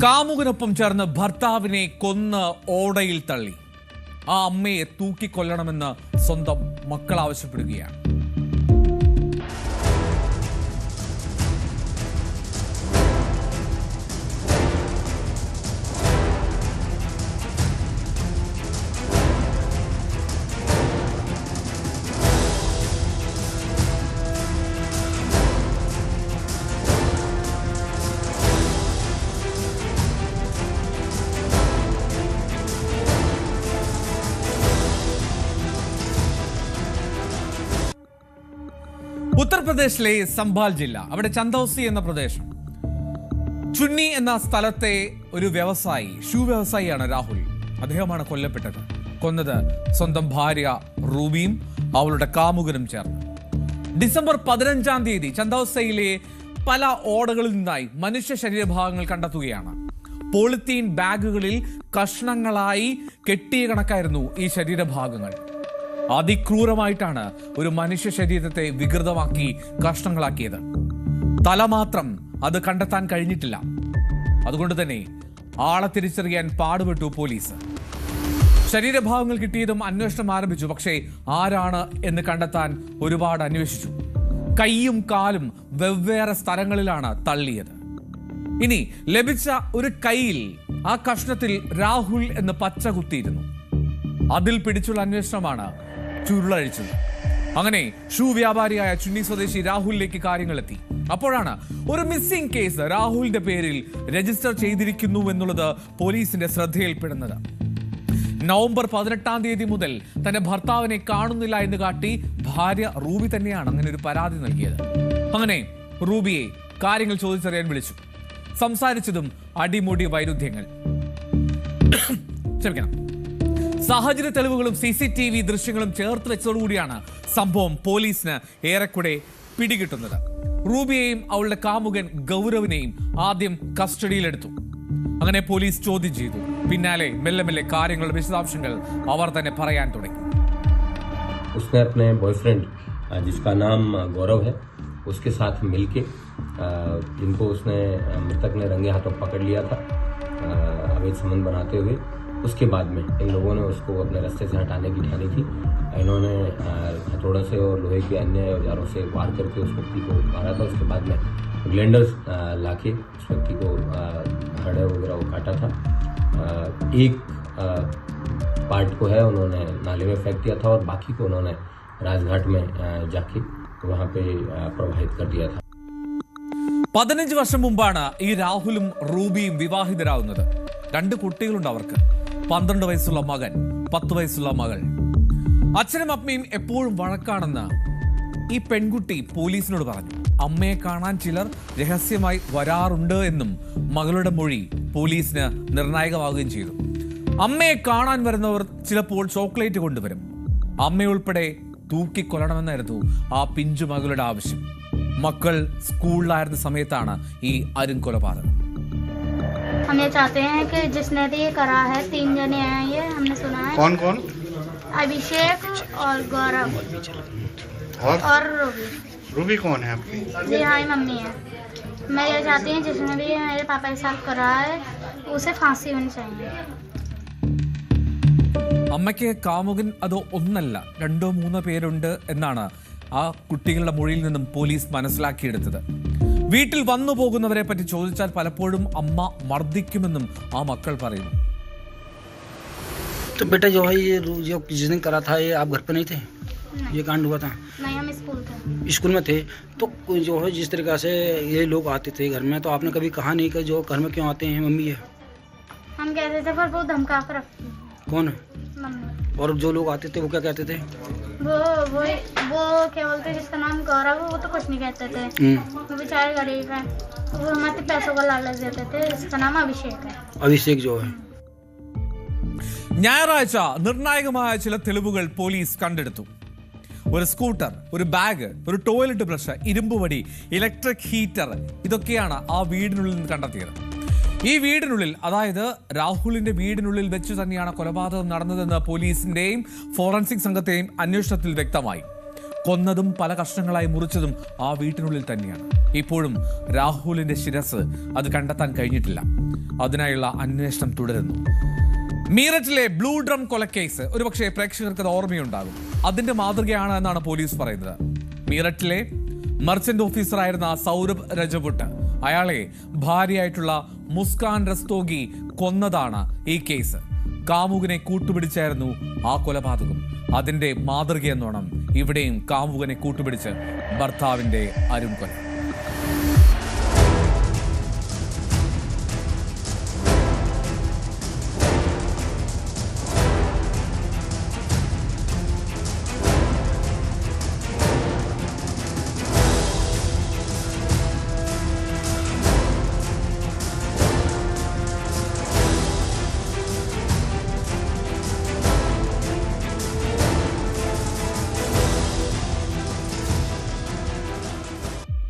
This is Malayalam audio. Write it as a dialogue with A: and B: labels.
A: കാമുകനൊപ്പം ചേർന്ന് ഭർത്താവിനെ കൊന്ന് ഓടയിൽ തള്ളി. ആ അമ്മയെ തൂക്കിക്കൊല്ലണമെന്ന് സ്വന്തം മക്കൾ ആവശ്യപ്പെടുകയാണ്. ഉത്തർപ്രദേശിലെ സംഭാൽ ജില്ല, അവിടെ ചന്ദൌസി എന്ന പ്രദേശം. ചുന്നി എന്ന സ്ഥലത്തെ ഒരു വ്യവസായി, ഷൂ വ്യവസായിയാണ് രാഹുൽ. അദ്ദേഹമാണ് കൊല്ലപ്പെട്ടത്. കൊന്നത് സ്വന്തം ഭാര്യ റൂബിയും അവളുടെ കാമുകനും ചേർന്ന്. ഡിസംബർ 15-ാം തീയതി ചന്ദൌസയിലെ പല ഓടകളിൽ നിന്നായി മനുഷ്യ ശരീരഭാഗങ്ങൾ കണ്ടെത്തുകയാണ്. പോളിത്തീൻ ബാഗുകളിൽ കഷ്ണങ്ങളായി കെട്ടിയ കണക്കായിരുന്നു ഈ ശരീരഭാഗങ്ങൾ. അതിക്രൂരമായിട്ടാണ് ഒരു മനുഷ്യ ശരീരത്തെ വികൃതമാക്കി കഷ്ണങ്ങളാക്കിയത്. തല മാത്രം അത് കണ്ടെത്താൻ കഴിഞ്ഞിട്ടില്ല. അതുകൊണ്ട് തന്നെ ആളെ തിരിച്ചറിയാൻ പാടുപെട്ടു പോലീസ്. ശരീരഭാഗങ്ങൾ കിട്ടിയതും അന്വേഷണം ആരംഭിച്ചു. പക്ഷേ ആരാണ് എന്ന് കണ്ടെത്താൻ ഒരുപാട് അന്വേഷിച്ചു. കൈയും കാലും വെവ്വേറെ സ്ഥലങ്ങളിലാണ് തള്ളിയത്. ഇനി ലഭിച്ച ഒരു കൈയിൽ ആ കഷ്ണത്തിൽ രാഹുൽ എന്ന് പച്ച കുത്തിയിരുന്നു. അതിൽ പിടിച്ചുള്ള അന്വേഷണമാണ് ചുരുളഴിച്ചത്. അങ്ങനെ ഷൂ വ്യാപാരിയായ ചുന്നി സ്വദേശി രാഹുലിലേക്ക് കാര്യങ്ങളെത്തി. അപ്പോഴാണ് ഒരു മിസ്സിംഗ് കേസ് രാഹുലിന്റെ പേരിൽ രജിസ്റ്റർ ചെയ്തിരിക്കുന്നു എന്നുള്ളത് പോലീസിന്റെ ശ്രദ്ധയിൽപ്പെടുന്നത്. നവംബർ 18-ാം തീയതി മുതൽ തന്റെ ഭർത്താവിനെ കാണുന്നില്ല എന്ന് കാട്ടി ഭാര്യ റൂബി തന്നെയാണ് അങ്ങനെ ഒരു പരാതി നൽകിയത്. അങ്ങനെ റൂബിയെ കാര്യങ്ങൾ ചോദിച്ചറിയാൻ വിളിച്ചു. സംസാരിച്ചതും അടിമുടി വൈരുദ്ധ്യങ്ങൾ. ക്ഷമിക്കണം. സാഹചര്യ തെളിവുകളും CCTV ദൃശ്യങ്ങളും ചേർത്ത് വെച്ചതോടുകൂടിയാണ് സംഭവം പോലീസിന് ഏറെക്കുറെ പിടികിട്ടുന്നത്. റൂബിയെയും അവളുടെ കാമുകൻ ഗൗരവിനെയും ആദ്യം കസ്റ്റഡിയിലെടുത്തു. അങ്ങനെ പോലീസ് ചോദ്യം ചെയ്തു. പിന്നാലെ മെല്ലെ മെല്ലെ കാര്യങ്ങളുടെ വിശദാംശങ്ങൾ അവർ തന്നെ പറയാൻ തുടങ്ങി.
B: उसने अपने बॉयफ्रेंड जिसका नाम गौरव है उसके साथ मिलके जिनको उसने मृतक ने रंगे हाथों पकड़ लिया था अवैध संबंध बनाते हुए, उसके बाद में इन लोगों ने उसको अपने रास्ते से हटाने की ठानी थी. इन्होंने हथौड़ा से और लोहे के अन्य औजारों से वार करके उस व्यक्ति को मारा था. उसके बाद में ग्लैंडर्स लाके उस व्यक्ति को हड्डी वगैरह वो काटा था. एक पार्ट को है उन्होंने नाले में फेंक दिया था और बाकी को उन्होंने राजघाट में जाके वहाँ पे प्रवाहित कर दिया था.
A: 15 വർഷം മുമ്പാണ് ഈ രാഹുലും റൂബിയും വിവാഹിതരാകുന്നത്. 2 കുട്ടികളുണ്ട് അവർക്ക്. 12 വയസ്സുള്ള മകൻ, 10 വയസ്സുള്ള മകൾ. അച്ഛനും അമ്മയും എപ്പോഴും വഴക്കാണെന്ന് ഈ പെൺകുട്ടി പോലീസിനോട് പറഞ്ഞു. അമ്മയെ കാണാൻ ചിലർ രഹസ്യമായി വരാറുണ്ട് എന്നും മകളുടെ മൊഴി പോലീസിന് നിർണായകമാവുകയും ചെയ്തു. അമ്മയെ കാണാൻ വരുന്നവർ ചിലപ്പോൾ ചോക്ലേറ്റ് കൊണ്ടുവരും. അമ്മയുൾപ്പെടെ തൂക്കിക്കൊല്ലണമെന്നായിരുന്നു ആ പിഞ്ചു മകളുടെ ആവശ്യം. മക്കൾ സ്കൂളിലായിരുന്ന സമയത്താണ് ഈ അരുൺ കൊലപാതകം.
C: हम ये चाहते हैं कि जिसने भी ये करा है, 3 जने हैं ये, हमने सुना है.
D: कौन कौन?
C: अभिषेक और गौरव और रूबी.
D: रूबी कौन है आपकी?
C: जी हाँ, मम्मी है. मैं ये चाहती हूँ जिसने भी मेरे पापा के साथ करा है उसे फांसी होनी चाहिए.
A: അമ്മയ്ക്ക് കാമുകൻ അതോ ഒന്നല്ല 2-3 പേരുണ്ട് എന്നാണ് ആ കുട്ടികളുടെ മൊഴിയിൽ നിന്നും പോലീസ് മനസ്സിലാക്കിയെടുത്തത്. വീട്ടിൽ വന്നു പോകുന്നവരെ പറ്റി ചോദിച്ചാൽ പലപ്പോഴും അമ്മ മർദ്ദിക്കുമെന്നും ആ മക്കൾ പറയുന്നു.
E: तो बेटा जो है ये जो जिस दिन करा था ये आप घर पे नहीं थे? ये कांड हुआ था?
C: नहीं, हम
E: स्कूल में थे. तो जो है जिस तरीका से ये लोग आते थे घर में, तो आपने कभी कहा नहीं कि जो घर में क्यों आते हैं मम्मी है?
C: हम कहते थे पर वो धमका कर रखती.
E: कौन है?
C: मम्मी.
E: और जो लोग आते थे वो क्या कहते थे?
C: वो क्या बोलते, जिसका नाम गौरव है वो तो कुछ नहीं कहते थे. वो बेचारे गरीब है, वो हमारे पैसों का लालच देते थे. इसका नाम अभिषेक है.
E: अभिषेक जो है.
A: ഞായറാഴ്ച നിർണായകമായ ചില തെളിവുകൾ പോലീസ് കണ്ടെടുത്തു. ഒരു സ്കൂട്ടർ, ഒരു ബാഗ്, ഒരു ടോയ്ലറ്റ് ബ്രഷ്, ഇരുമ്പുവടി, ഇലക്ട്രിക് ഹീറ്റർ, ഇതൊക്കെയാണ് ആ വീടിനുള്ളിൽ നിന്ന് കണ്ടെത്തിയത്. ഈ വീടിനുള്ളിൽ, അതായത് രാഹുലിന്റെ വീടിനുള്ളിൽ വെച്ച് തന്നെയാണ് കൊലപാതകം നടന്നതെന്ന് പോലീസിന്റെയും ഫോറൻസിക് സംഘത്തെയും അന്വേഷണത്തിൽ വ്യക്തമായി. കൊന്നതും പല കഷ്ണങ്ങളായി മുറിച്ചതും ആ വീട്ടിനുള്ളിൽ തന്നെയാണ്. ഇപ്പോഴും രാഹുലിന്റെ ശിരസ് അത് കണ്ടെത്താൻ കഴിഞ്ഞിട്ടില്ല. അതിനായുള്ള അന്വേഷണം തുടരുന്നു. മീററ്റിലെ ബ്ലൂ ഡ്രം കൊലക്കേസ് ഒരുപക്ഷെ പ്രേക്ഷകർക്ക് അത് ഓർമ്മയുണ്ടാകും. അതിന്റെ മാതൃകയാണ് എന്നാണ് പോലീസ് പറയുന്നത്. മീററ്റിലെ മർച്ചന്റ് ഓഫീസറായിരുന്ന സൗരഭ് രജപുട്ട്, അയാളെ ഭാര്യയായിട്ടുള്ള മുസ്കാൻ റസ്തോഗി കൊന്നതാണ് ഈ കേസ്. കാമുകനെ കൂട്ടുപിടിച്ചായിരുന്നു ആ കൊലപാതകം. അതിന്റെ മാതൃകയെന്നോണം ഇവിടെയും കാമുകനെ കൂട്ടുപിടിച്ച് ഭർത്താവിന്റെ അരുംകൊല.